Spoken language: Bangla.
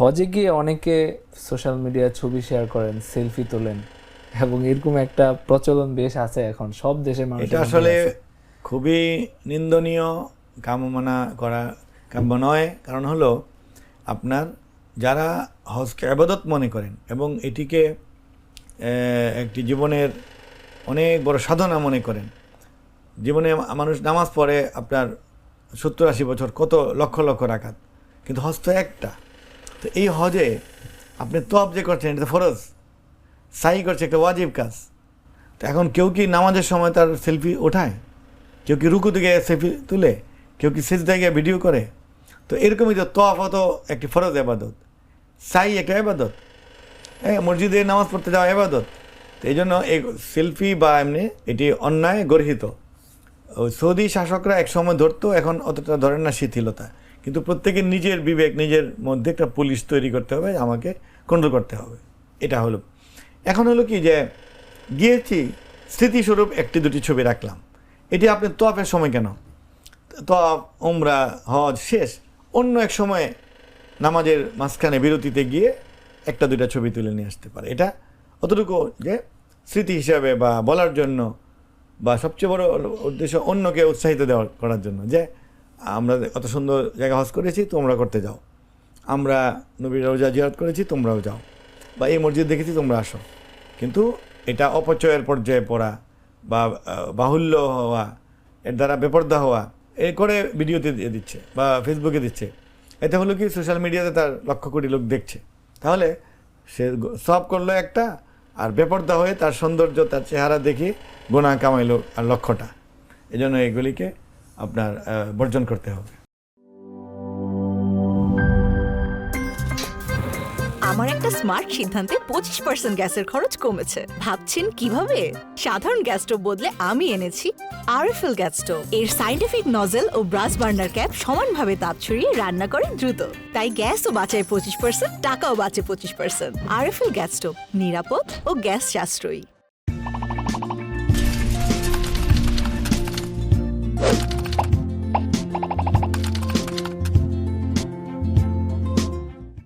হজে গিয়ে অনেকে সোশ্যাল মিডিয়ায় ছবি শেয়ার করেন, সেলফি তোলেন, এবং এরকম একটা প্রচলন বেশ আছে এখন সব দেশের মানুষ। এটা আসলে খুবই নিন্দনীয়, কামনা করা কাম্য নয়। কারণ হলো আপনার যারা হজকে ইবাদত মনে করেন এবং এটিকে একটি জীবনের অনেক বড় সাধনা মনে করেন, জীবনে মানুষ নামাজ পড়ে আপনার 70-80 বছর, কত লক্ষ লক্ষ রাকাত, কিন্তু হজ তো একটা। তো এই হজে আপনি তওয়াফ যে করছেন এটা তো ফরজ, সাই করছে একটা ওয়াজিব কাজ। তো এখন কেউ কি নামাজের সময় তার সেলফি ওঠায়, কেউ কি রুকু থেকে সেলফি তুলে, কেউ কি সিজদায় গিয়ে ভিডিও করে? তো এরকমই তো তওয়াফও তো একটি ফরজ ইবাদত, সাই একটা ইবাদত, মসজিদে নামাজ পড়তে যাওয়া ইবাদত। তো এই জন্য এই সেলফি বা এমনি এটি অন্যায় গর্হিত। সৌদি শাসকরা এক সময় ধরতো, এখন অতটা ধরেন না, শিথিলতা। কিন্তু প্রত্যেকের নিজের বিবেক, নিজের মধ্যে একটা পুলিশ তৈরি করতে হবে, আমাকে কন্ট্রোল করতে হবে। এটা হলো এখন হলো কি যে গিয়েছি স্মৃতিস্বরূপ একটি দুটি ছবি রাখলাম। এটি আপনি তওয়াফের সময় কেন? তওয়াফ, উমরা, হজ শেষ, অন্য এক সময়ে নামাজের মাঝখানে বিরতিতে গিয়ে একটা দুইটা ছবি তুলে নিয়ে আসতে পারে। এটা অতটুকু যে স্মৃতি হিসাবে বা বলার জন্য, বা সবচেয়ে বড় উদ্দেশ্য অন্যকে উৎসাহিত করার জন্য যে আমরা কত সুন্দর জায়গা হজ করেছি, তোমরা করতে যাও, আমরা নবীর রওজা জিয়ারত করেছি, তোমরাও যাও, বা এই মসজিদ দেখেছি, তোমরা আসো। কিন্তু এটা অপচয়ের পর্যায়ে পড়া বা বাহুল্য হওয়া, এর দ্বারা বেপর্দা হওয়া, এ করে ভিডিওতে দিয়ে দিচ্ছে বা ফেসবুকে দিচ্ছে। এতে হলো কি সোশ্যাল মিডিয়াতে তার লক্ষ কোটি লোক দেখছে, তাহলে সে সব করলো একটা, আর বেপর্দা হয়ে তার সৌন্দর্য, তার চেহারা দেখে গুনাহ কামাইলো আর লক্ষ্যটা। এই জন্য এগুলিকে আপনার বর্জন করতে হবে। আমার একটা স্মার্ট সিদ্ধান্তে 25% গ্যাসের খরচ কমেছে। ভাবছেন কিভাবে? সাধারণ গ্যাস স্টোভ বদলে আমি এনেছি আরএফএল গ্যাস স্টোভ। এর সাইন্টিফিক নজল ও ব্রাস বার্নার ক্যাপ সমানভাবে তাপ ছড়িয়ে রান্না করে দ্রুত, তাই গ্যাসও বাঁচায় 25%, টাকাও বাঁচে 25%। আরএফএল গ্যাস স্টোভ নিরাপদ ও গ্যাস সাশ্রয়ী।